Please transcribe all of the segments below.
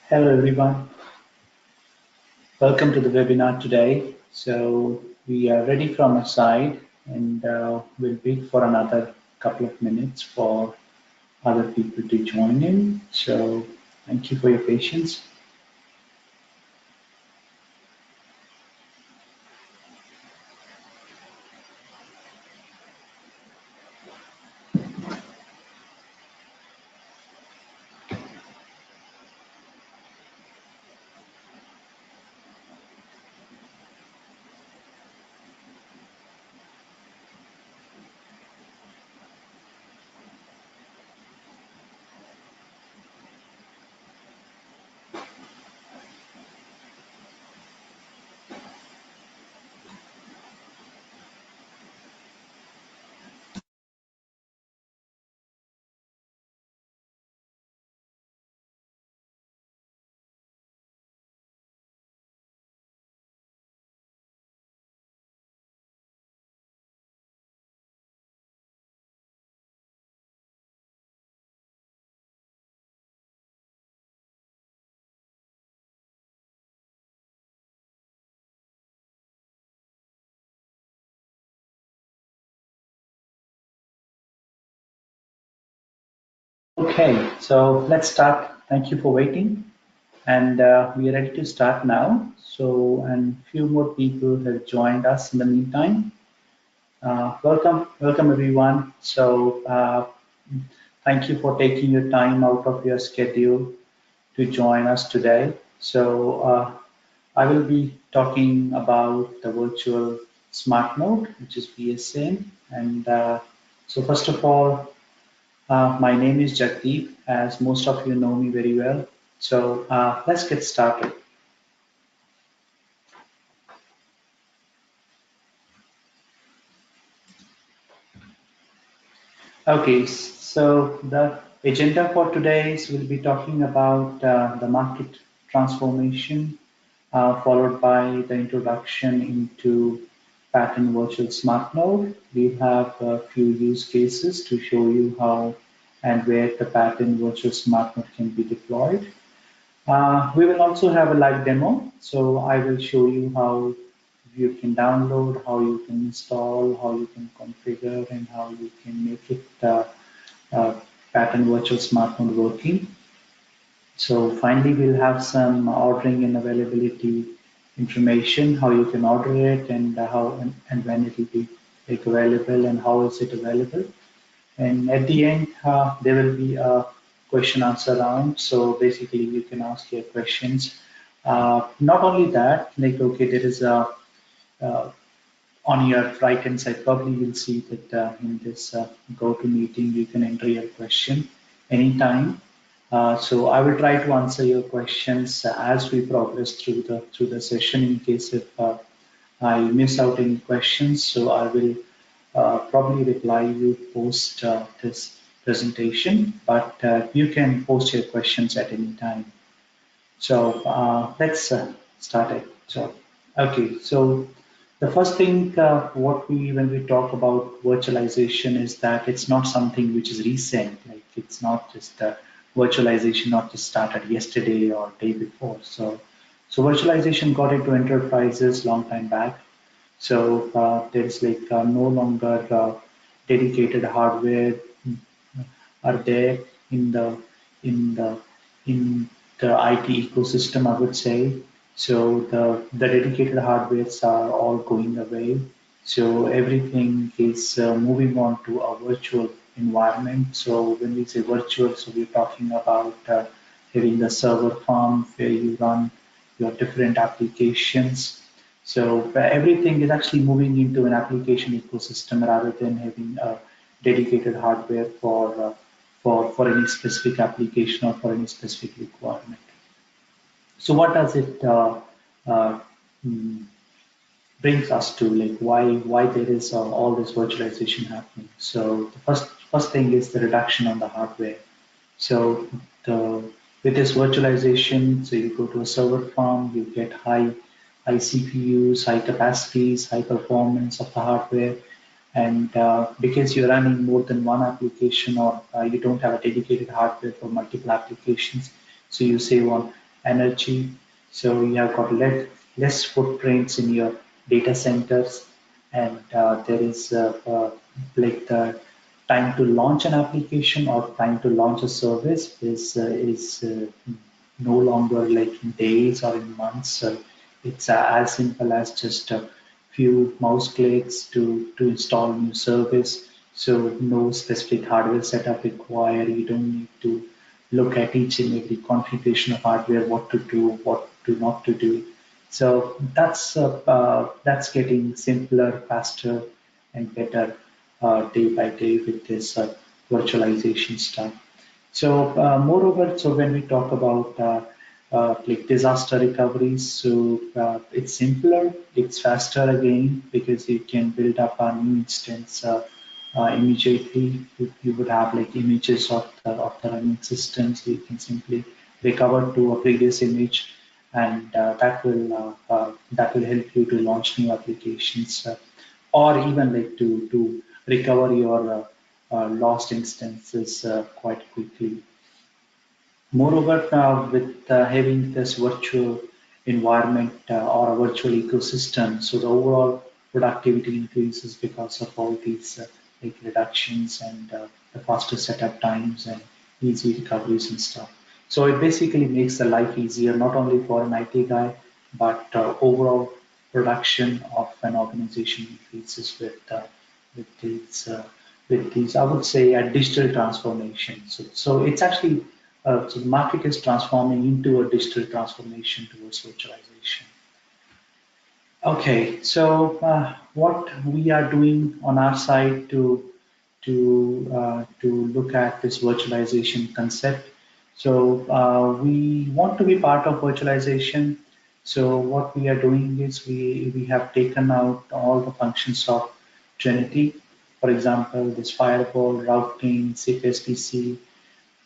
Hello everyone, welcome to the webinar today. So we are ready from our side and we'll wait for another couple of minutes for other people to join in. So thank you for your patience. Okay, so let's start. Thank you for waiting. And we are ready to start now. So, and few more people have joined us in the meantime. Welcome everyone. So, thank you for taking your time out of your schedule to join us today. So, I will be talking about the virtual SmartNode, which is VSN. And so, first of all, my name is Jagdeep, as most of you know me very well. So, let's get started. Okay, so the agenda for today is we'll be talking about the market transformation, followed by the introduction into pattern virtual smart node. We have a few use cases to show you how and where the pattern virtual smart node can be deployed. We will also have a live demo. So I will show you how you can download, how you can install, how you can configure, and how you can make it uh, pattern virtual smart node working. So finally, we'll have some ordering and availability information, how you can order it and how and when it will be like available and how is it available. And at the end, there will be a question answer round. So basically, you can ask your questions. Not only that, like, okay, there is a, uh, on your right hand side, probably you'll see that in this go to meeting, you can enter your question anytime. So I will try to answer your questions as we progress through the session. In case if I miss out any questions, so I will probably reply you post this presentation, but you can post your questions at any time. So let's start it. So, okay, so the first thing what we when we talk about virtualization is that it's not something which is recent. Like it's not just virtualization, not just started yesterday or day before. So virtualization got into enterprises long time back. So there's like no longer dedicated hardware are there in the in the in the IT ecosystem, I would say. So the dedicated hardwares are all going away. So everything is moving on to a virtual environment. So when we say virtual, so we're talking about having a server farm where you run your different applications. So everything is actually moving into an application ecosystem rather than having a dedicated hardware for any specific application or for any specific requirement. So what does it uh, mm, brings us to, like why there is all this virtualization happening? So the first thing is the reduction on the hardware. So the with this virtualization, so you go to a server farm, you get high CPUs, high capacities, high performance of the hardware, and because you're running more than one application or you don't have a dedicated hardware for multiple applications, so you save on energy. So you have got less footprints in your data centers, and there is like the time to launch an application or time to launch a service is no longer like in days or in months. So it's as simple as just a few mouse clicks to install new service. So no specific hardware setup required. You don't need to look at each and every configuration of hardware, what to do, what to not to do. So that's getting simpler, faster, and better day by day with this virtualization stuff. So moreover, so when we talk about like disaster recoveries, so it's simpler, it's faster again because you can build up a new instance immediately. You would have like images of the running system, so you can simply recover to a previous image, and that will help you to launch new applications or even like to recover your lost instances quite quickly. Moreover, with having this virtual environment or a virtual ecosystem, so the overall productivity increases because of all these like reductions and the faster setup times and easy recoveries and stuff. So it basically makes the life easier not only for an IT guy, but overall production of an organization increases with these I would say, a digital transformation. So it's actually so the market is transforming into a digital transformation towards virtualization. Okay, so what we are doing on our side to look at this virtualization concept. So we want to be part of virtualization. So what we are doing is we have taken out all the functions of Trinity. For example, this firewall, routing, CFSPC,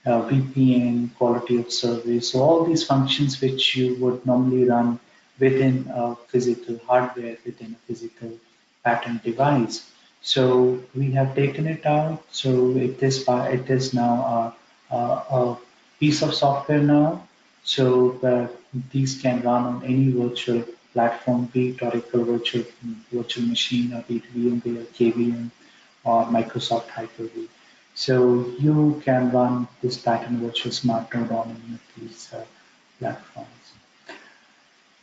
VPN, quality of service, so all these functions which you would normally run within a physical hardware, within a physical pattern device. So we have taken it out. So it is now a piece of software now. So these can run on any virtual platform, be it Oracle virtual machine, or be it VMware, KVM, or Microsoft Hyper-V. So you can run this pattern virtual SmartNode on any of these platforms.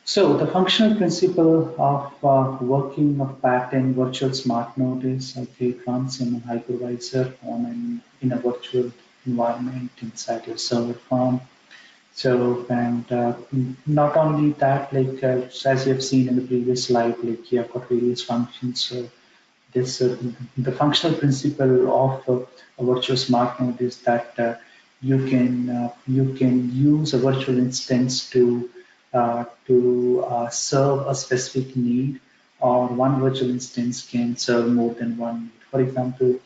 So the functional principle of working of pattern virtual SmartNode is okay, it runs in a hypervisor in a virtual environment inside your server farm. So, and not only that, like as you have seen in the previous slide, like you have got various functions. So this the functional principle of a virtual smart node is that you can use a virtual instance to serve a specific need, or one virtual instance can serve more than one need. For example,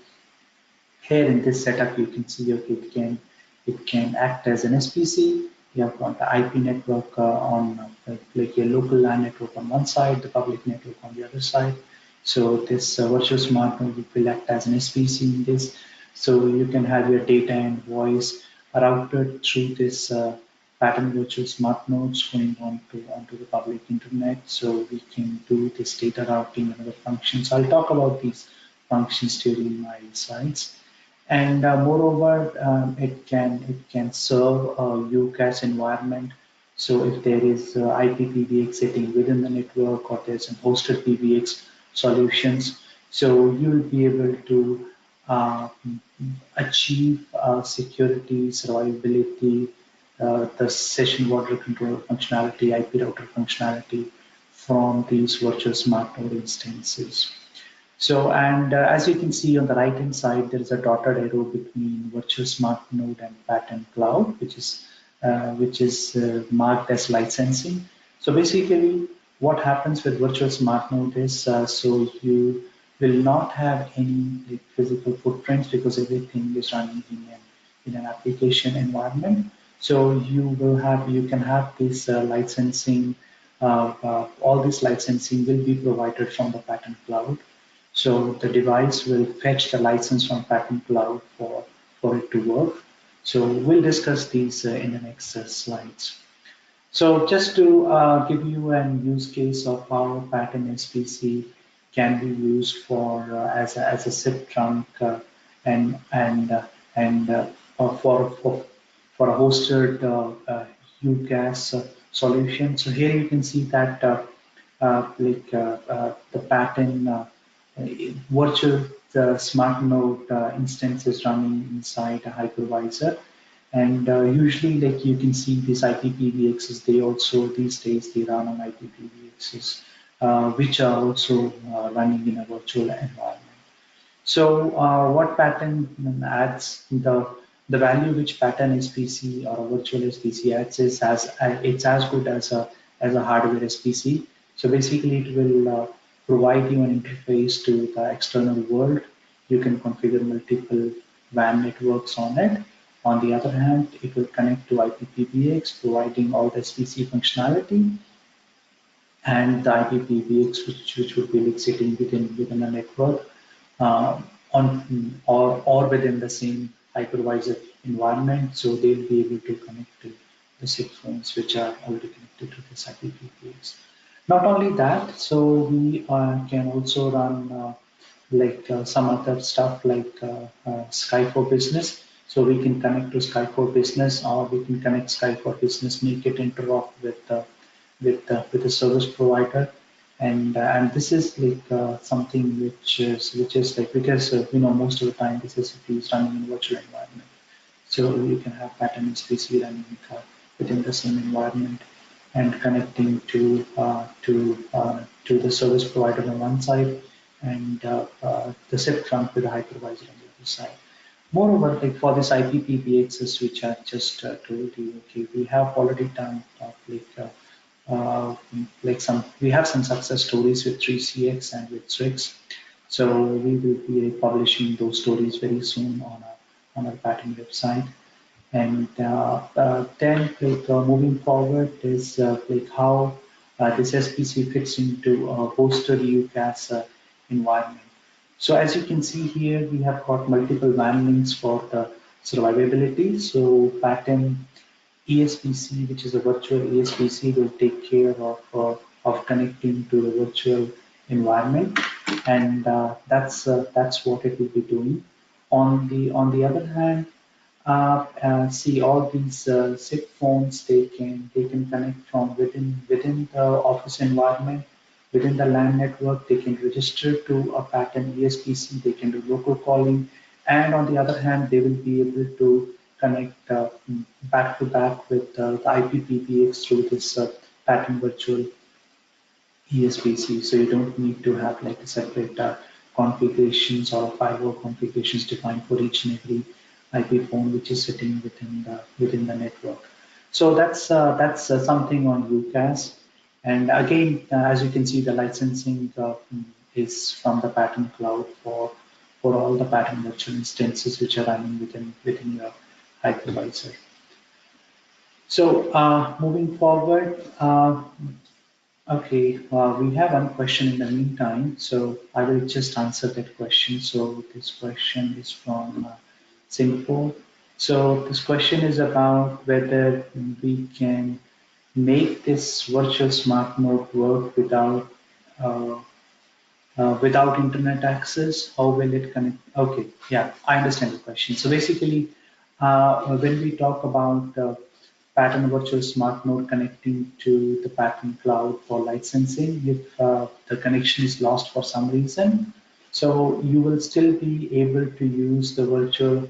here in this setup, you can see okay, it can act as an SPC. You have got the IP network on like your local LAN network on one side, the public network on the other side. So this virtual smart node will act as an SPC in this. So you can have your data and voice routed through this pattern virtual smart nodes going onto the public internet. So we can do this data routing and other functions. I'll talk about these functions during my slides. And moreover, it can serve a UCaaS environment. So if there is IP-PBX sitting within the network, or there's some hosted PBX solutions, so you'll be able to uh, achieve security, survivability, the session border control functionality, IP router functionality from these virtual smart node instances. So, and as you can see on the right hand side, there is a dotted arrow between virtual smart node and pattern cloud, which is marked as licensing. So basically, what happens with virtual smart node is so you will not have any like, physical footprints because everything is running in an application environment. So you can have this licensing. All this licensing will be provided from the pattern cloud, so the device will fetch the license from Pattern Cloud for it to work. So we'll discuss these in the next slides. So just to give you an use case of how pattern SPC can be used for as a SIP trunk and and uh, and for a hosted UCAS solution. So here you can see that the pattern virtual SmartNode instance is running inside a hypervisor. And usually, like you can see these IPPBXs, they also these days they run on IPPBXs, which are also running in a virtual environment. So what pattern adds the value which pattern SPC or a virtual SPC adds is as it's as good as a hardware SPC. So basically, it will provide you an interface to the external world. You can configure multiple WAN networks on it. On the other hand, it will connect to IPPBX, providing all the SPC functionality and the IPPBX, which would be like sitting within a network or within the same hypervisor environment, so they'll be able to connect to the SIP phones which are already connected to this IPPBX. Not only that, so we can also run some other stuff like Sky for Business. So we can connect to Sky for Business, or we can connect Sky for Business, make it interop with the service provider, and this is something which is like because most of the time this is running in virtual environment. So you can have pattern SPC running within the same environment and connecting to the service provider on one side and the SIP trunk with the hypervisor on the other side. Moreover, like for this IPPBXs, which I just told you, okay, we have already done we have some success stories with 3CX and with Strix. So we will be publishing those stories very soon on our pattern website. And then moving forward is how this SPC fits into a hosted UCAS environment. So as you can see here, we have got multiple WAN links for the survivability. So pattern ESPC, which is a virtual ESPC, will take care of connecting to the virtual environment, and that's what it will be doing. On the other hand, see all these SIP phones, they can connect from within the office environment, within the LAN network. They can register to a pattern ESPC. They can do local calling, and on the other hand, they will be able to connect back to back with the IPPBX through this pattern virtual ESPC. So you don't need to have like a separate configurations or firewall configurations defined for each and every IP phone which is sitting within the network. So that's something on UCAS. And again, as you can see, the licensing is from the pattern cloud for all the pattern virtual instances which are running within your hypervisor. So moving forward, okay, we have one question in the meantime, so I will just answer that question. So this question is from Singapore. So this question is about whether we can make this virtual smart node work uh, without internet access. How will it connect? Okay, yeah, I understand the question. So basically, when we talk about pattern virtual smart node connecting to the pattern cloud for licensing, if the connection is lost for some reason, so you will still be able to use the virtual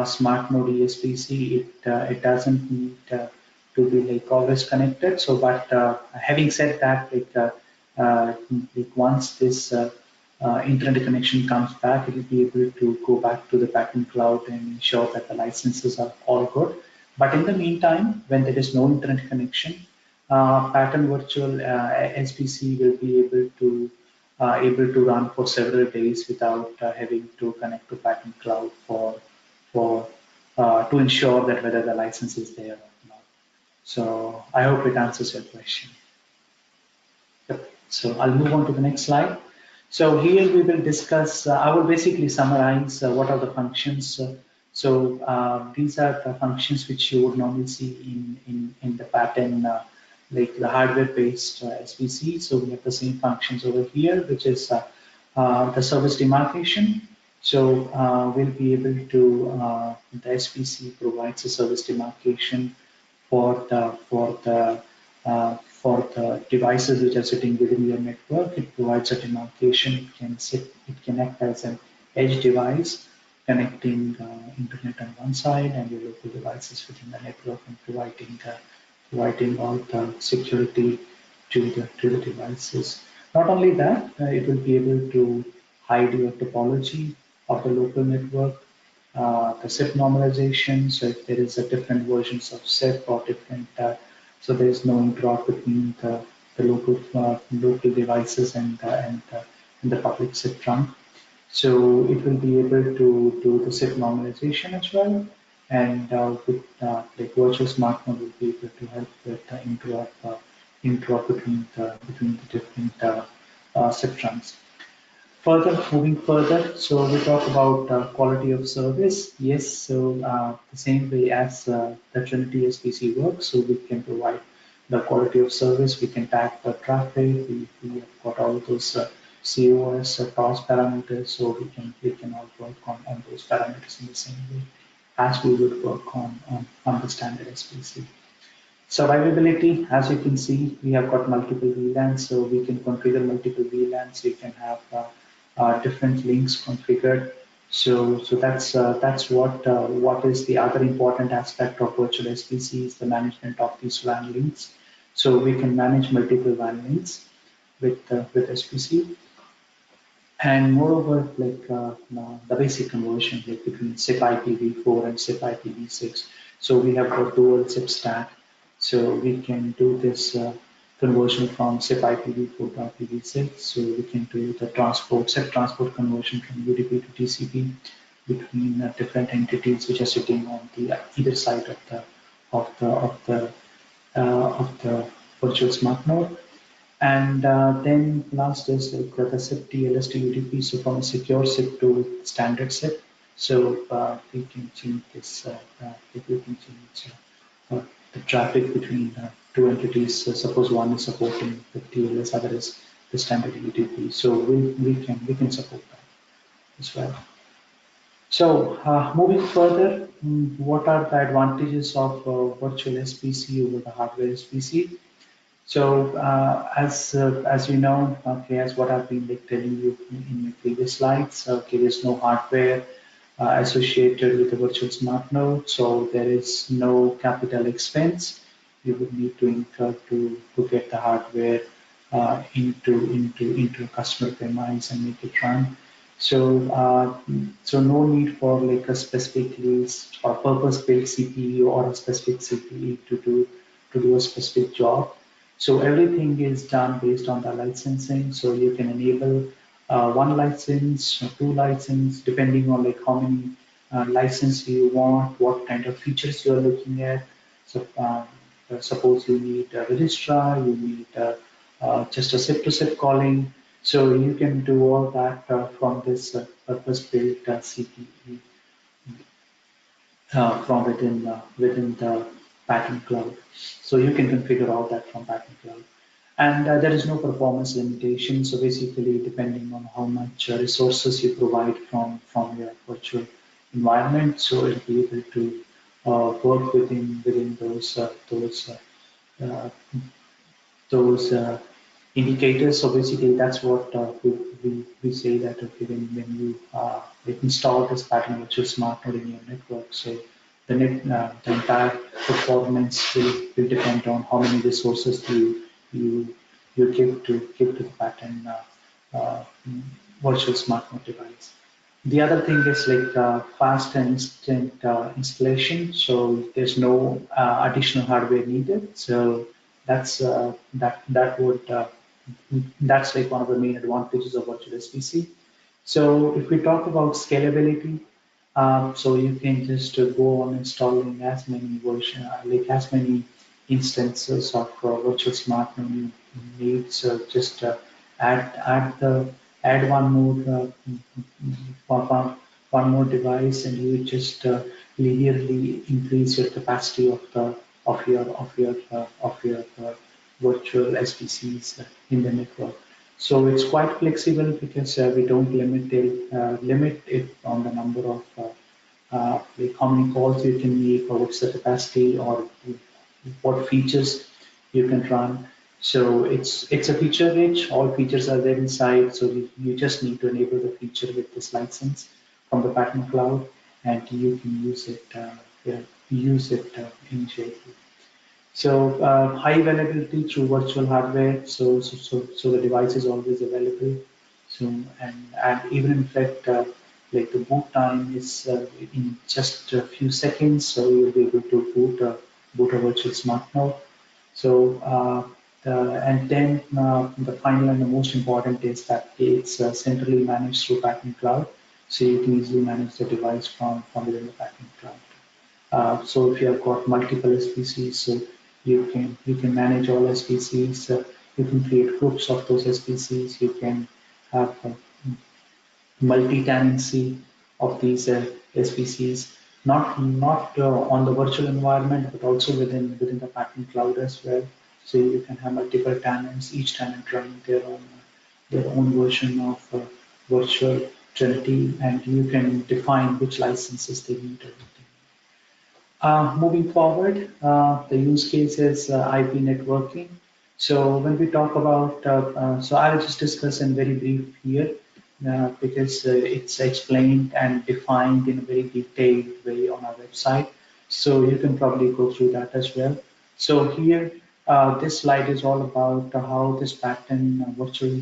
smart node ESPC. It doesn't need to be like always connected. So, but having said that, uh, like once this internet connection comes back, it will be able to go back to the pattern cloud and ensure that the licenses are all good. But in the meantime, when there is no internet connection, pattern virtual SPC will be able to run for several days without having to connect to pattern cloud for to ensure that whether the license is there or not. So I hope it answers your question. Yep. So I'll move on to the next slide. So here we will discuss, I will basically summarize what are the functions. So these are the functions which you would normally see in the pattern like the hardware-based SBC. So we have the same functions over here, which is the service demarcation. So we'll be able to, the SBC provides a service demarcation for the devices which are sitting within your network. It provides a demarcation. It can act as an edge device connecting internet on one side and your local devices within the network and providing all the security to the devices. Not only that, it will be able to hide your topology of the local network, the SIP normalization. So if there is a different versions of SIP or different, so there is no interrupt between the local devices and the public SIP trunk. So it will be able to do the SIP normalization as well, and with like virtual SmartNode will be able to help with the interrupt between the different SIP trunks. Moving further, so we talk about quality of service. Yes, so the same way as the Trinity SPC works, so we can provide the quality of service. We can tag the traffic. We have got all those COS, TOS parameters, so we can all work on those parameters in the same way as we would work on the standard SPC. Survivability, as you can see, we have got multiple VLANs, so we can configure multiple VLANs. We can have different links configured. So that's what is the other important aspect of virtual SPC is the management of these WAN links. So we can manage multiple WAN links with SPC. And moreover, like the basic conversion like between SIP IPv4 and SIP IPv6. So we have got dual SIP stack. So we can do this conversion from SIP IPv4 to IPv6. So we can do the SIP transport conversion from UDP to TCP between different entities which are sitting on the either side of the of the of the virtual smart node. And then last is like the SIP TLS to UDP, so from a secure SIP to standard SIP. So we can change this, we can change the traffic between two entities. So suppose one is supporting the TLS, other is the standard UDP. So we can support that as well. So moving further, what are the advantages of virtual SPC over the hardware SPC? So as you know, okay, as what I've been like telling you in my previous slides, okay, there's no hardware associated with the virtual smart node, so there is no capital expense you would need to incur to get the hardware into a customer premise and make it run. So so no need for like a specific lease or purpose-built CPU or a specific CPU to do a specific job. So everything is done based on the licensing. So you can enable one license, two license, depending on like how many license you want, what kind of features you are looking at. So suppose you need a registrar, you need just a SIP to SIP calling. So you can do all that from this purpose-built CPU from within the pattern cloud. So you can configure all that from pattern cloud. And there is no performance limitation. So basically, depending on how much resources you provide from your virtual environment, so it'll be able to work within uh, those indicators. So basically, that's what we say that okay, when you install this pattern virtual smart node in your network, so the entire performance will depend on how many resources you you give to the pattern virtual smart node device. The other thing is like fast and instant installation. So there's no additional hardware needed. So that's like one of the main advantages of virtual SPC. So if we talk about scalability, so you can just go on installing as many version, like as many instances of virtual smart node you need. So just add one more device, and you just linearly increase your capacity of your virtual SBCs in the network. So it's quite flexible because we don't limit it on the number of like how many calls you can make or what's the capacity or what features you can run. So it's a feature rich. All features are there inside. So you just need to enable the feature with this license from the pattern cloud, and you can use it. Yeah, use it immediately. So high availability through virtual hardware. So the device is always available. So and even in fact, like the boot time is in just a few seconds. So you'll be able to boot a virtual SmartNode. So and then the final and the most important is that it's centrally managed through pattern cloud. So you can easily manage the device from within the pattern cloud. So if you have got multiple SPCs, so you can manage all SPCs. You can create groups of those SPCs. You can have multi-tenancy of these SPCs, not on the virtual environment, but also within the pattern cloud as well. So you can have multiple tenants, each tenant running their own version of virtual Trinity, and you can define which licenses they need. Moving forward, the use case is IP networking. So when we talk about, so I'll just discuss in very brief here because it's explained and defined in a very detailed way on our website. So you can probably go through that as well. So here, this slide is all about how this pattern virtual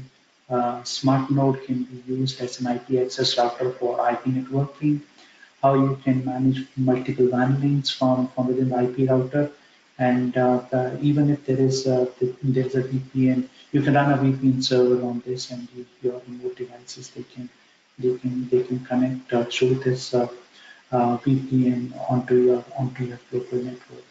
smart node can be used as an IP access router for IP networking, how you can manage multiple WAN links from within the IP router. And even if there's a VPN, you can run a VPN server on this, and your remote devices they can connect through this VPN onto your local network.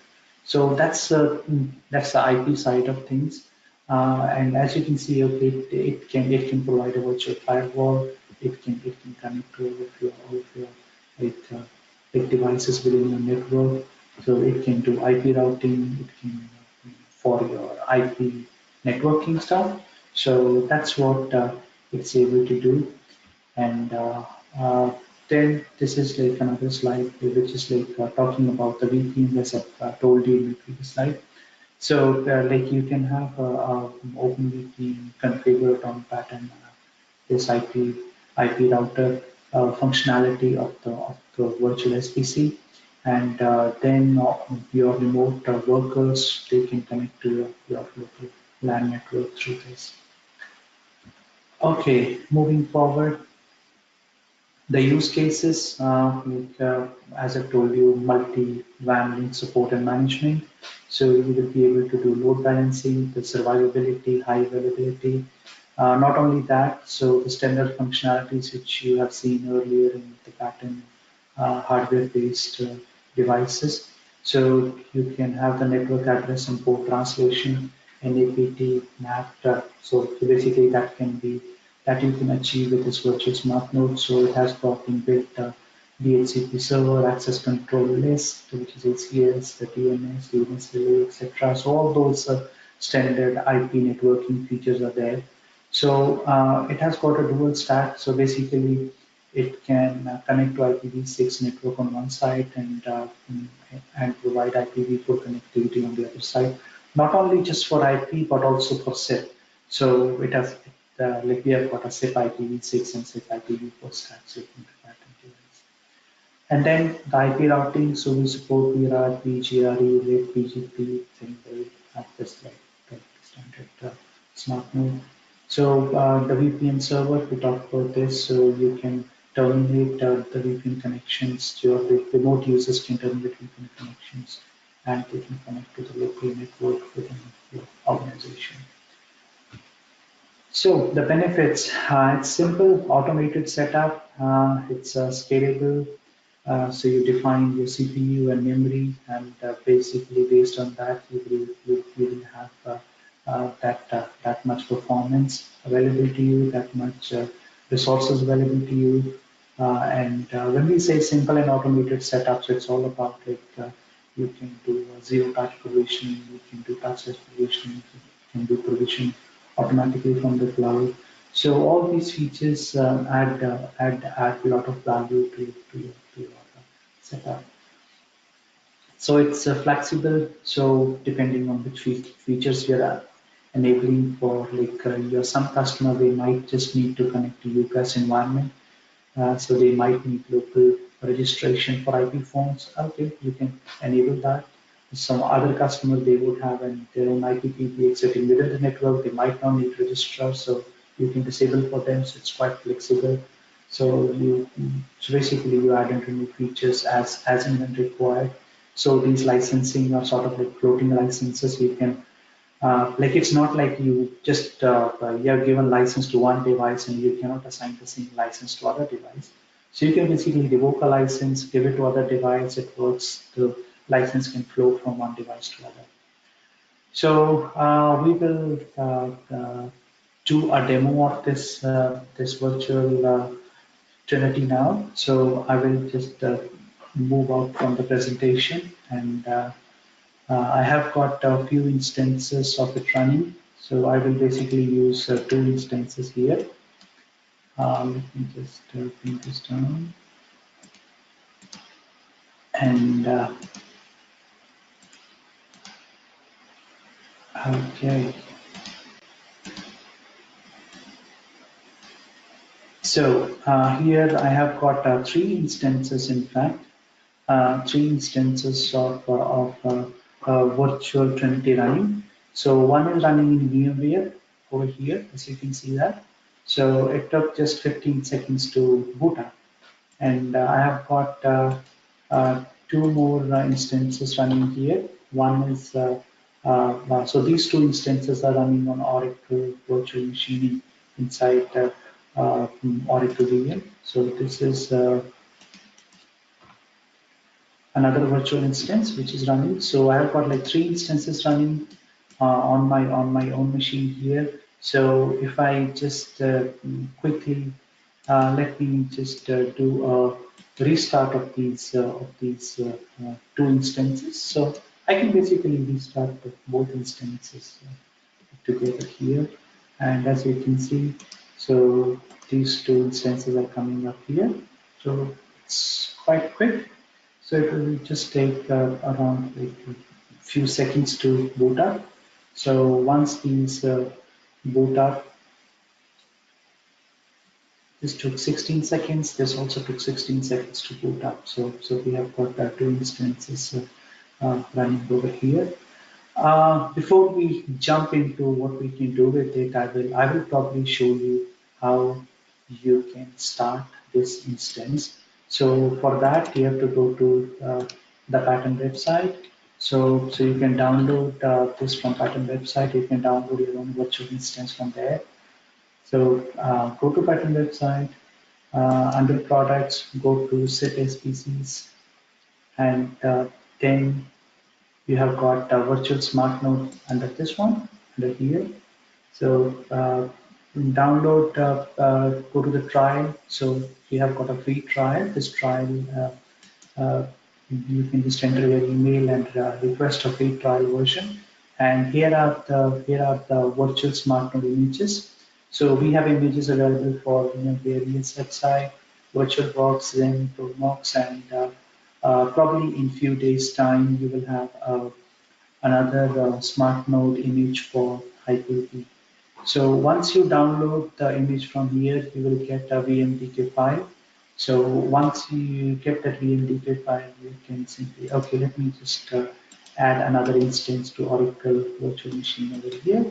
So that's the IP side of things. And as you can see, okay, it can provide a virtual firewall. It can connect to all of your with with devices within your network. So it can do IP routing. It can for your IP networking stuff. So that's what it's able to do. And uh, then this is like another slide which is like talking about the VPN as I've told you in the previous slide. So like you can have OpenVPN configured on pattern this IP router functionality of the virtual SPC, and then your remote workers they can connect to your local LAN network through this. Okay, moving forward, the use cases, as I told you, multi-WAN link support and management. So you will be able to do load balancing, the survivability, high availability. Not only that, so the standard functionalities which you have seen earlier in the pattern hardware-based devices. So you can have the network address and port translation, NAPT mapped. So basically that you can achieve with this virtual smart node. So it has got inbuilt DHCP server, access control list, which is ACS, the DNS, DNS relay, etc. So all those standard IP networking features are there. So it has got a dual stack. So basically, it can connect to IPv6 network on one side and provide IPv4 connectivity on the other side. Not only just for IP, but also for SIP. So it has like we have got a SIP IPv6 and SIP IPv4 stack. So you can do that into this. And then the IP routing. So we support VRRP, GRE, RAID, BGP, thing very this like the standard smart node. So the VPN server, we talked about this, so you can terminate the VPN connections. Your remote users can terminate VPN connections, and they can connect to the local network within your organization. So the benefits, it's simple, automated setup, it's scalable, so you define your CPU and memory, and basically based on that, you will have that much performance available to you, that much resources available to you. And when we say simple and automated setups, it's all about like you can do zero touch provisioning, you can do touchless provisioning, can do provision automatically from the cloud. So all these features add a lot of value to your setup. So it's flexible. So depending on which features you're enabling for, like your some customer, they might just need to connect to UCAS environment. So they might need local registration for IP phones. Okay, you can enable that. Some other customer, they would have their own IPPBX sitting within the network. They might not need registrar, so you can disable for them. So it's quite flexible. So basically you add into new features as and when required. So these licensing are sort of like floating licenses. You can like it's not like you just you're given license to one device and you cannot assign the same license to other device. So you can basically revoke a license, give it to other device. It works. The license can flow from one device to other. So we will do a demo of this virtual Trinity now. So I will just move out from the presentation and I have got a few instances of it running. So I will basically use two instances here. Let me just bring this down. And okay. So here I have got three instances, in fact, three instances of virtual Trinity running. So one is running in VMware over here, as you can see that. So it took just 15 seconds to boot up. And I have got two more instances running here. One is, so these two instances are running on Oracle virtual machining inside Oracle VM. So this is another virtual instance which is running. So I have got like three instances running on my own machine here. So if I just quickly let me just do a restart of these two instances. So I can basically restart both instances together here, and as you can see, so these two instances are coming up here. So it's quite quick. So it will just take around like a few seconds to boot up. So once these boot up, this took 16 seconds. This also took 16 seconds to boot up. So we have got two instances running over here. Before we jump into what we can do with it, I will probably show you how you can start this instance. So for that, you have to go to the pattern website. So you can download this from pattern website. You can download your own virtual instance from there. So go to pattern website. Under products, go to set SPCs, and then you have got virtual SmartNode under this one, under here. So download, go to the trial. So you have got a free trial. This trial, you can just enter your email and request a free trial version. And here are the virtual SmartNode images. So we have images available for various website, VirtualBox, Zen, Promox, and probably in few days' time you will have another SmartNode image for Hyper-V. So once you download the image from here, you will get a VMDK file. So once you get that VMDK file, you can simply, okay, let me just add another instance to Oracle Virtual Machine over here.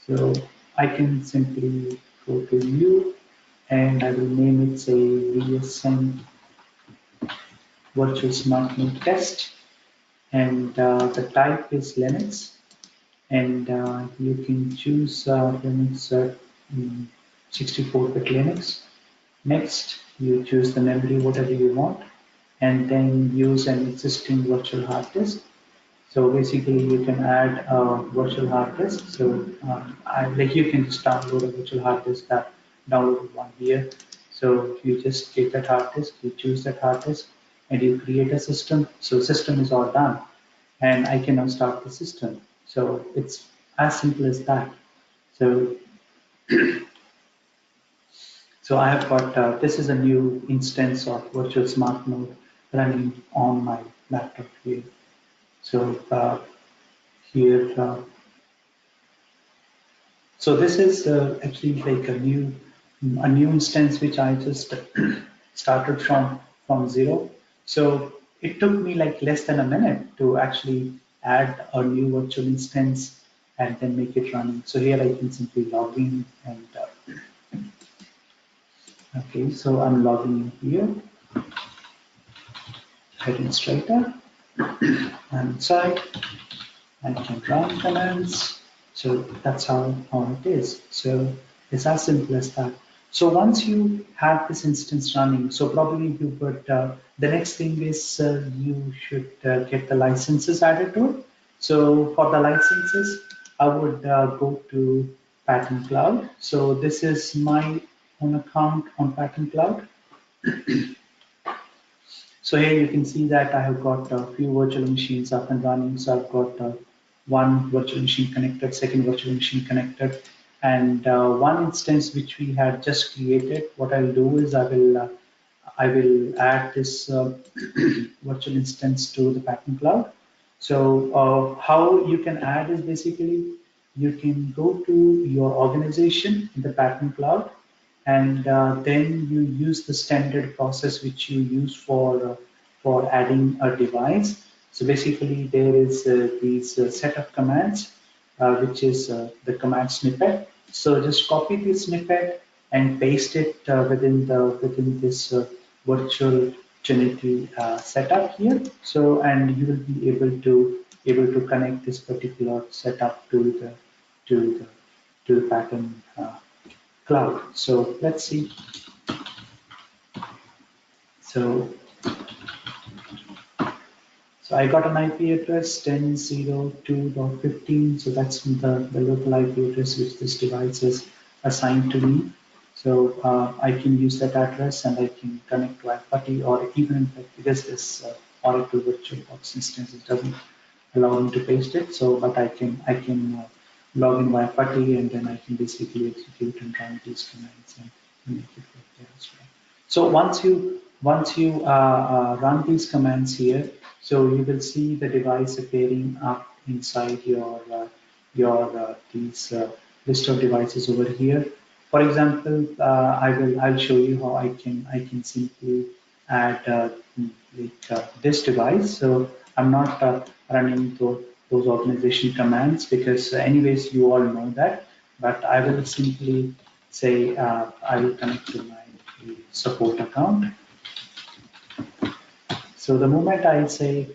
So I can simply go to new and I will name it, say, VSM Virtual Smart Node Test. And the type is Linux. And you can choose Linux 64-bit Linux. Next, you choose the memory, whatever you want, and then use an existing virtual hard disk. So basically, you can add a virtual hard disk. So like you can just download a virtual hard disk that downloaded one here. So you just take that hard disk, you choose that hard disk, and you create a system. So system is all done, and I can now start the system. So as simple as that. So, so I have got, this is a new instance of virtual SmartNode running on my laptop here. So here, so this is actually like a new instance which I just started from zero. So it took me like less than a minute to actually add a new virtual instance and then make it running. So here I can simply log in and okay, so I'm logging in here, administrator, I'm inside. I can run commands. So that's how it is. So it's as simple as that. So once you have this instance running, so probably you would, the next thing is you should get the licenses added to it. So for the licenses, I would go to Pattern Cloud. So this is my own account on Pattern Cloud. So here you can see that I have got a few virtual machines up and running. So I've got one virtual machine connected, second virtual machine connected, and one instance which we had just created. What I'll do is I will add this virtual instance to the Pattern Cloud. So how you can add is basically you can go to your organization in the Pattern Cloud, and then you use the standard process which you use for adding a device. So basically, there is these set of commands, which is the command snippet. So just copy this snippet and paste it within this virtual Trinity setup here. So and you will be able to connect this particular setup to the to the pattern cloud. So let's see. So, so I got an IP address 10.02.15. So that's the local IP address which this device is assigned to me. So I can use that address and I can connect to iPutty, or even in fact because this Oracle VirtualBox instance, it doesn't allow me to paste it. So but I can log in via PuTTY, and then I can basically execute and run these commands and make it work there as well. So once you run these commands here, so you will see the device appearing up inside your these list of devices over here. For example, I'll show you how I can simply add this device. So I'm not running those organization commands because anyways you all know that, but I will simply say I will connect to my support account. So the moment I say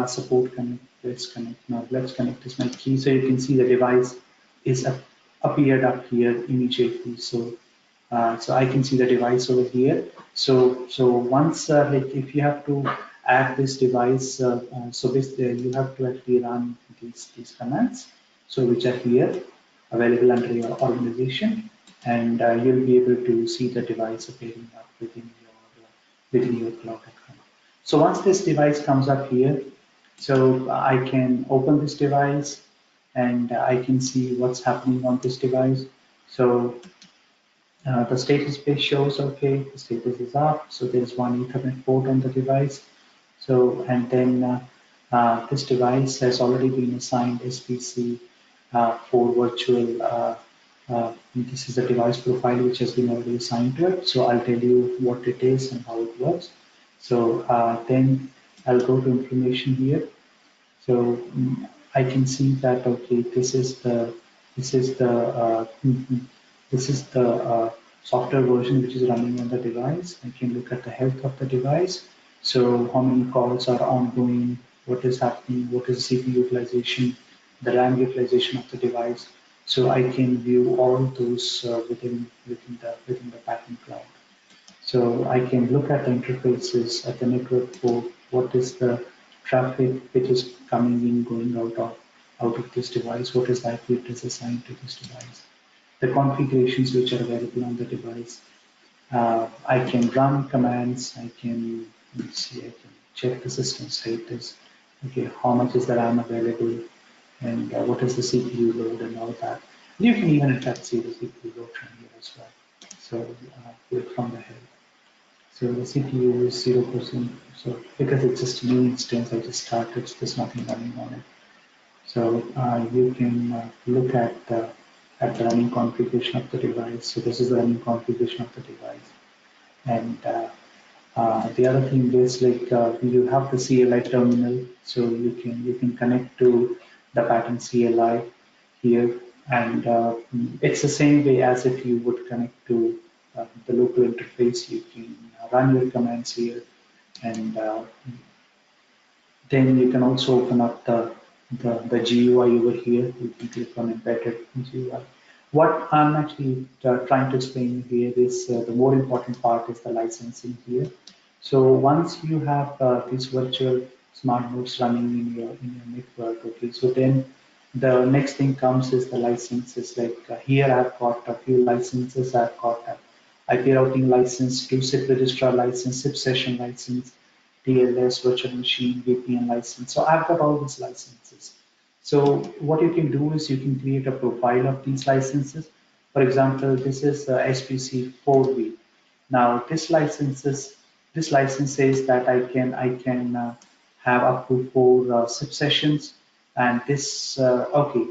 support connect, let's connect. Now let's connect is my key. So you can see the device is appeared up here immediately. So so I can see the device over here. So once like if you have to add this device, so basically you have to actually run these commands. So which are here available under your organization, and you'll be able to see the device appearing up within your cloud account. So once this device comes up here, so I can open this device and I can see what's happening on this device. So the status page shows okay, the status is up. So there's one Ethernet port on the device. So and then this device has already been assigned SPC for virtual. This is a device profile which has been already assigned to it. So I'll tell you what it is and how it works. So then I'll go to information here. So I can see that okay, this is the this is the software version which is running on the device. I can look at the health of the device. So how many calls are ongoing, what is happening, what is CPU utilization, the RAM utilization of the device. So I can view all those within the Pattern Cloud. So I can look at the interfaces at the network port, what is the traffic which is coming in, going out of this device, what is the IP address assigned to this device, the configurations which are available on the device. I can run commands, I can, let's see, I can check the system status. Okay, how much is the RAM available? and what is the CPU load and all that. And you can even in fact see the CPU load from here as well. So from the head. So the CPU is 0%. So because it's just a new instance, I just started. There's nothing running on it. So you can look at the running configuration of the device. So this is the running configuration of the device. And the other thing is like you have the CLI terminal, so you can connect to the pattern CLI here, and it's the same way as if you would connect to the local interface. You can run your commands here, and then you can also open up the GUI over here. You can click on embedded GUI. What I'm actually trying to explain here is the more important part is the licensing here. So once you have these virtual smart nodes running in your network, okay, so then the next thing comes is the licenses. Like here I've got a few licenses. I've got a IP routing license, two SIP registrar license, SIP session license, TLS, virtual machine, VPN license. So I've got all these licenses. So what you can do is you can create a profile of these licenses. For example, this is SPC 4V. Now this license says that I can have up to 4 SIP sessions, and this okay.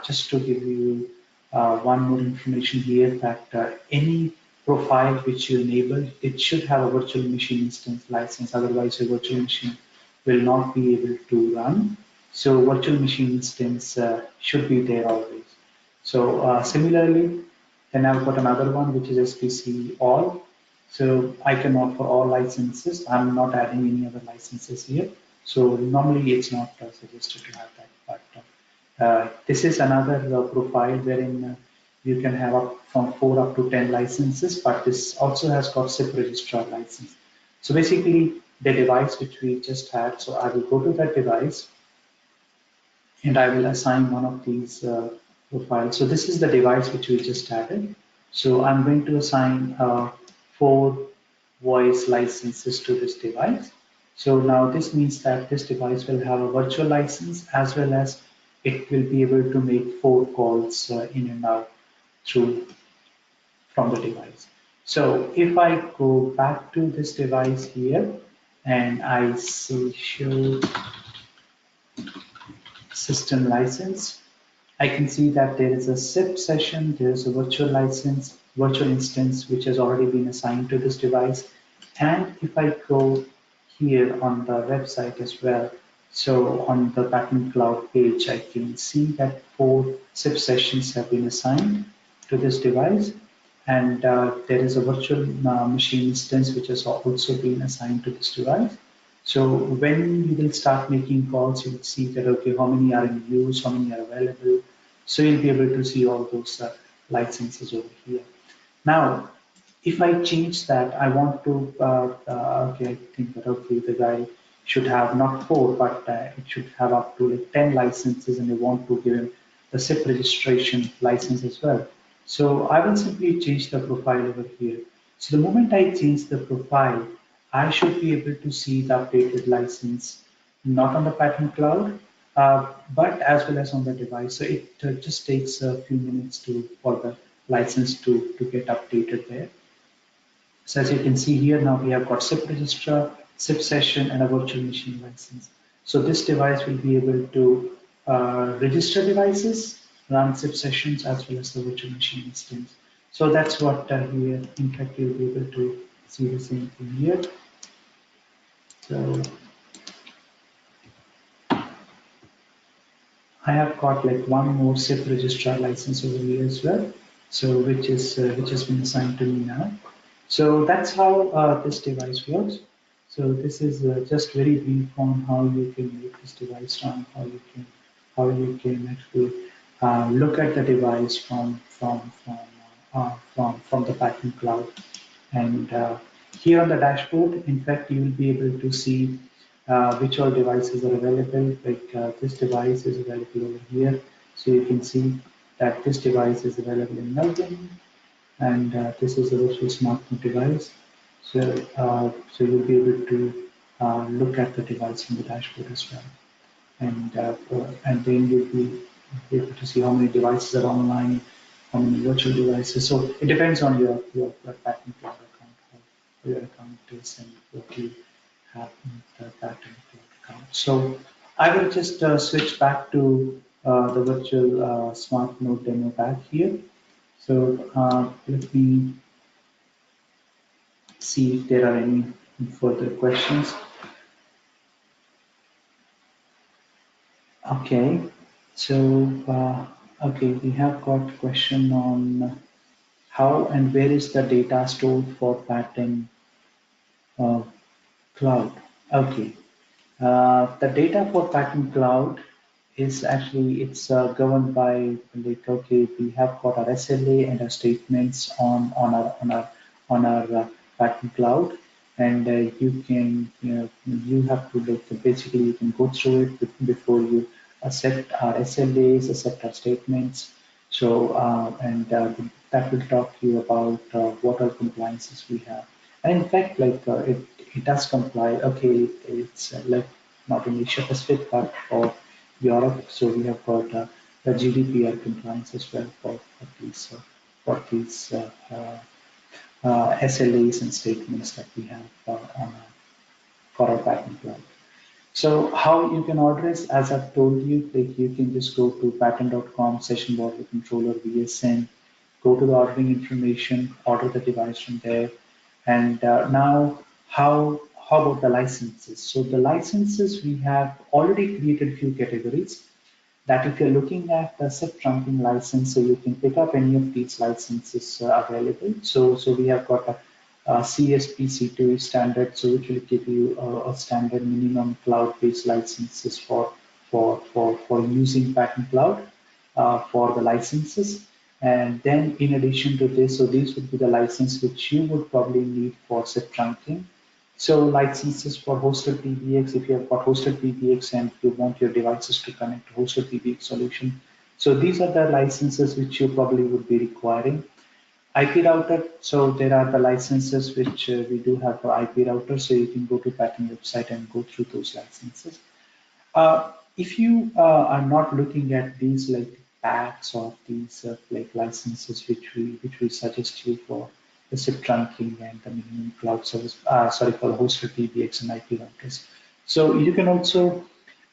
Just to give you one more information here, that any profile which you enable, it should have a virtual machine instance license. Otherwise, your virtual machine will not be able to run. So virtual machine instance should be there always. So similarly, then I've got another one which is SPC all. So I can offer all licenses. I'm not adding any other licenses here. So normally it's not suggested to have that. But this is another profile wherein you can have up from 4 up to 10 licenses, but this also has got SIP registrar license. So basically the device which we just had, so I will go to that device and I will assign one of these profiles. So this is the device which we just added. So I'm going to assign 4 voice licenses to this device. So now this means that this device will have a virtual license as well as it will be able to make 4 calls in and out through from the device. So if I go back to this device here and I say show system license, I can see that there is a SIP session, there is a virtual license, virtual instance, which has already been assigned to this device. And if I go here on the website as well, so on the Pattern Cloud page, I can see that 4 SIP sessions have been assigned to this device. And there is a virtual machine instance which has also been assigned to this device. So when you will start making calls, you will see that, okay, how many are in use, how many are available. So you'll be able to see all those licenses over here. Now, if I change that, I want to, okay, I think that, okay, the guy should have not 4, but it should have up to like 10 licenses, and I want to give him the SIP registration license as well. So I will simply change the profile over here. So the moment I change the profile, I should be able to see the updated license, not on the Pattern Cloud, but as well as on the device. So it just takes a few minutes for the license to get updated there. So as you can see here, now we have got SIP registrar, SIP session, and a virtual machine license. So this device will be able to register devices, run SIP sessions, as well as the virtual machine instance. So that's what here, in fact, you'll be able to see the same thing here. So I have got like one more SIP registrar license over here as well. So which has been assigned to me now. So that's how this device works. So this is just very brief on how you can make this device run, how you can actually look at the device from the Pattern Cloud. And here on the dashboard, in fact, you will be able to see which all devices are available. Like this device is available over here. So you can see that this device is available in Melbourne, and this is a virtual SmartNode device. So you'll be able to look at the device in the dashboard as well. and then you'll be able to see how many devices are online, how many virtual devices. So it depends on your patent cloud account, how your account is, and what you have in the patent cloud account. So I will just switch back to the virtual smart node demo back here. So let me see if there are any further questions. Okay, so okay, we have got question on how and where is the data stored for pattern uh, cloud. Okay, the data for pattern cloud is actually it's governed by like okay we have got our SLA and our statements on our pattern cloud, and you can you have to like basically you can go through it before you accept our SLAs, accept our statements. So and that will talk to you about what all compliances we have. And in fact, like it does comply. Okay, it's like not in Asia Pacific, but for Europe. So we have got the GDPR compliance as well for these SLAs and statements that we have for our patent cloud. So how you can order is, as I've told you, like you can just go to patent.com, session border controller, VSN, go to the ordering information, order the device from there. And now how about the licenses? So the licenses, we have already created few categories that if you're looking at the SIP trunking license, so you can pick up any of these licenses available. So we have got a CSP 2 standard, so which will give you a standard minimum cloud-based licenses for using Pattern Cloud for the licenses. And then in addition to this, so these would be the license which you would probably need for SIP trunking. So licenses for hosted PBX, if you have got hosted PBX and you want your devices to connect to hosted PBX solution. So these are the licenses which you probably would be requiring. IP router, so there are the licenses which we do have for IP router, so you can go to Pattern website and go through those licenses. If you are not looking at these like packs or these like licenses which we suggest you for the SIP trunking and the minimum cloud service, sorry, for the hosted PBX and IP routers. So you can also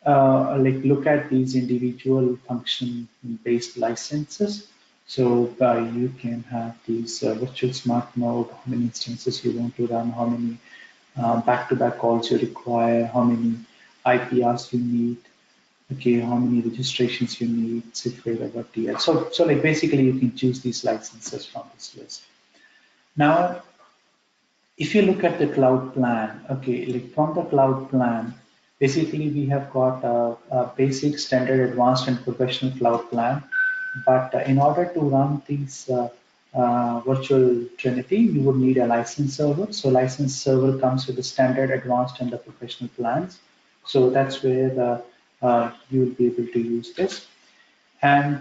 like look at these individual function based licenses. So you can have these virtual smart node, how many instances you want to run, how many back-to-back calls you require, how many IPRs you need, okay, how many registrations you need, SIF waiver, TL. So like basically you can choose these licenses from this list. Now, if you look at the cloud plan, okay, like from the cloud plan, basically we have got a basic, standard, advanced, and professional cloud plan. But in order to run these virtual Trinity, you would need a license server. So license server comes with the standard, advanced, and the professional plans. So that's where you will be able to use this. And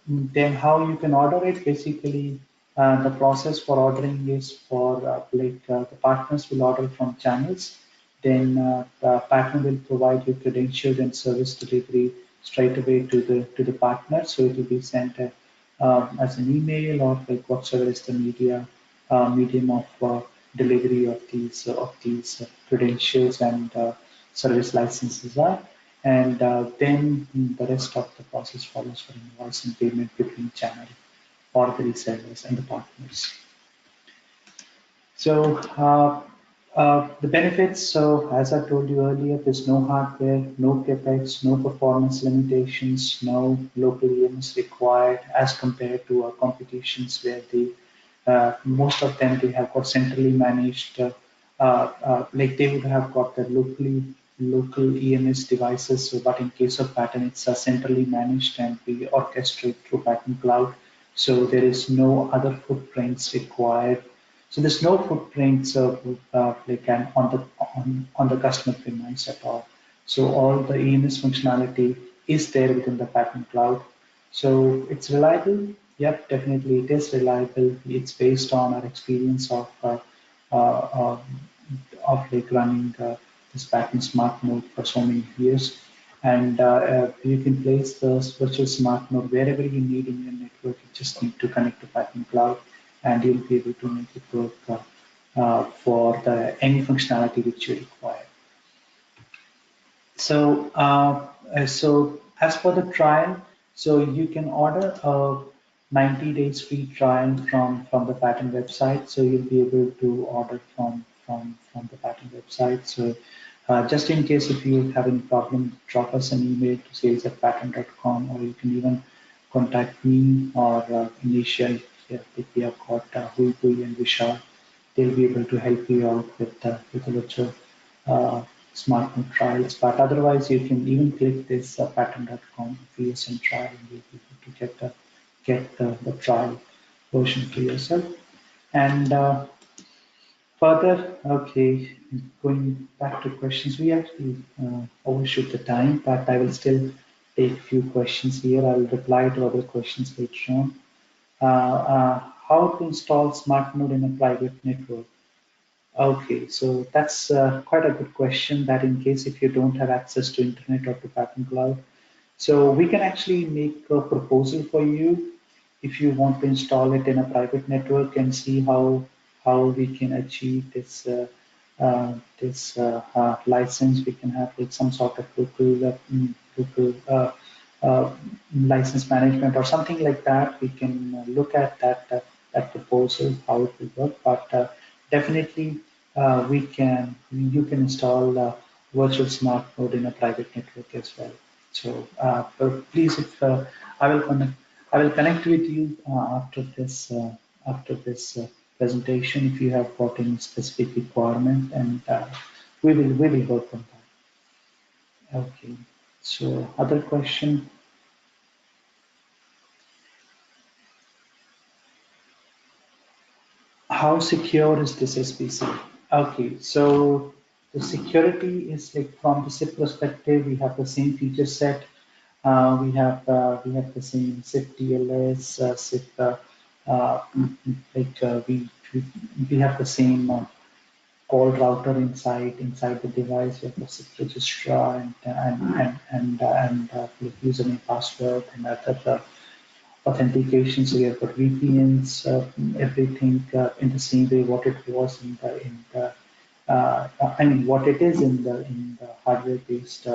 then how you can order it, basically the process for ordering is for the partners will order from channels. Then the partner will provide you credentials and service delivery straight away to the partner. So it will be sent as an email or like whatsoever is the medium of delivery of these credentials and service licenses are. And then the rest of the process follows for invoice and payment between channel or the resellers and the partners. So the benefits, so as I told you earlier, there's no hardware, no capex, no performance limitations, no local EMS required as compared to our competitions where most of them they have got centrally managed, like they would have got the local EMS devices. So, but in case of Pattern, it's centrally managed and we orchestrate through Pattern Cloud. So there is no other footprints required, so there's no footprints like on the customer premise at all. So all the EMS functionality is there within the Pattern Cloud. So it's reliable. Yep, definitely it is reliable. It's based on our experience uh, uh, of like running this Pattern Smart Node for so many years. and you can place the virtual smart node wherever you need in your network. You just need to connect to Pattern Cloud, and you'll be able to make it work for any functionality which you require. So as for the trial, so you can order a 90 days free trial from the pattern website. So you'll be able to order from the pattern website. So just in case if you have any problem, drop us an email to sales@pattern.com, or you can even contact me or Anisha if we have got Hui and Vishal. They'll be able to help you out with a virtual uh, SmartNode trials. But otherwise, you can even click this pattern.com VSM trial, and you'll be able to get the trial version for yourself. And further, okay, going back to questions, we actually overshoot the time, but I will still take a few questions here. I will reply to other questions later on. How to install SmartNode in a private network? Okay, so that's quite a good question that in case if you don't have access to internet or to Pattern Cloud, so we can actually make a proposal for you if you want to install it in a private network and see how we can achieve this license. We can have like some sort of local license management or something like that. We can look at that proposal how it will work, but definitely you can install virtual smart node in a private network as well. So but please, if I will connect with you after this presentation if you have got any specific requirement, and we will work on that. Okay. So other question: how secure is this SPC? Okay, so the security is like from the SIP perspective, we have the same feature set. We have the same SIP TLS, SIP like we have the same call router inside the device. We have the SIP registrar and like username, password, and other authentication. So we have got VPNs, everything in the same way what it was I mean what it is in the hardware-based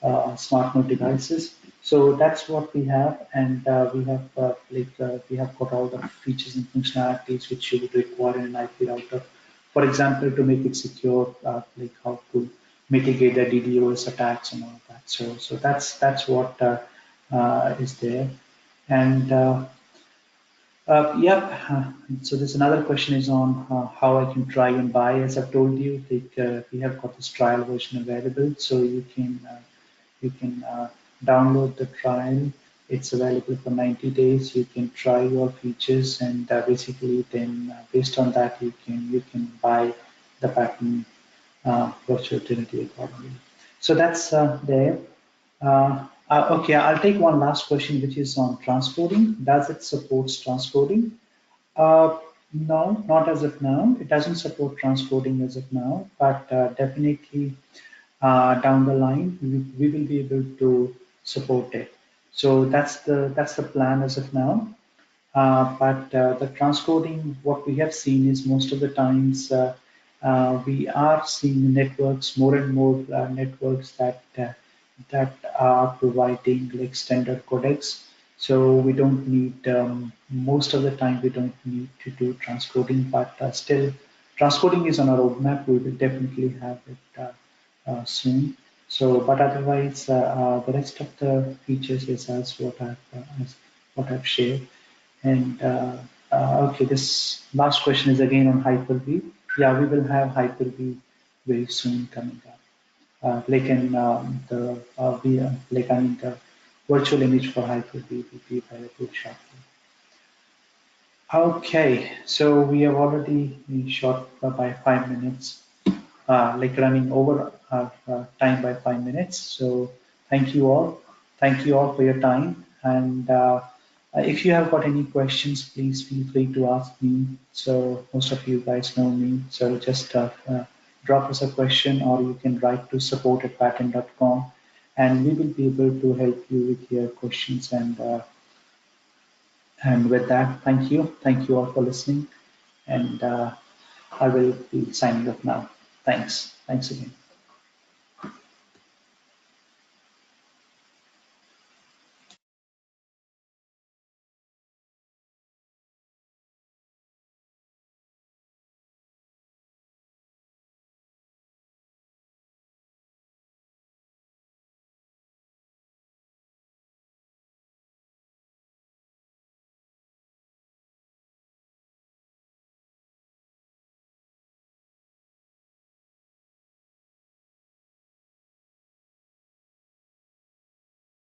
SmartNode devices. So that's what we have, and we have got all the features and functionalities which you would require in an IP router. For example, to make it secure, like how to mitigate the DDoS attacks and all that. So that's what is there. And yep. So there's another question is on how I can try and buy. As I've told you, we have got this trial version available, so you can download the trial. It's available for 90 days. You can try your features, and basically, then based on that, you can buy the pattern virtual Trinity accordingly. So that's there. Okay, I'll take one last question, which is on transcoding. Does it support transcoding? No, not as of now. It doesn't support transcoding as of now, but definitely down the line, we will be able to support it. So that's the plan as of now. But the transcoding, what we have seen is most of the times we are seeing networks, more and more networks that are providing like standard codecs. So we don't need most of the time we don't need to do transcoding, but still transcoding is on our roadmap. We will definitely have it soon. So, but otherwise, the rest of the features is as what I've shared. And okay, this last question is again on Hyper-V. Yeah, we will have Hyper-V very soon coming up. Like in like I mean the virtual image for Hyper-V will be available shortly. Okay, so we have already been short by 5 minutes, like running over our time by 5 minutes. So thank you all. Thank you all for your time. And if you have got any questions, please feel free to ask me. So most of you guys know me. So just drop us a question, or you can write to support@pattern.com, and we will be able to help you with your questions. And with that, thank you all for listening, and I will be signing off now. Thanks again.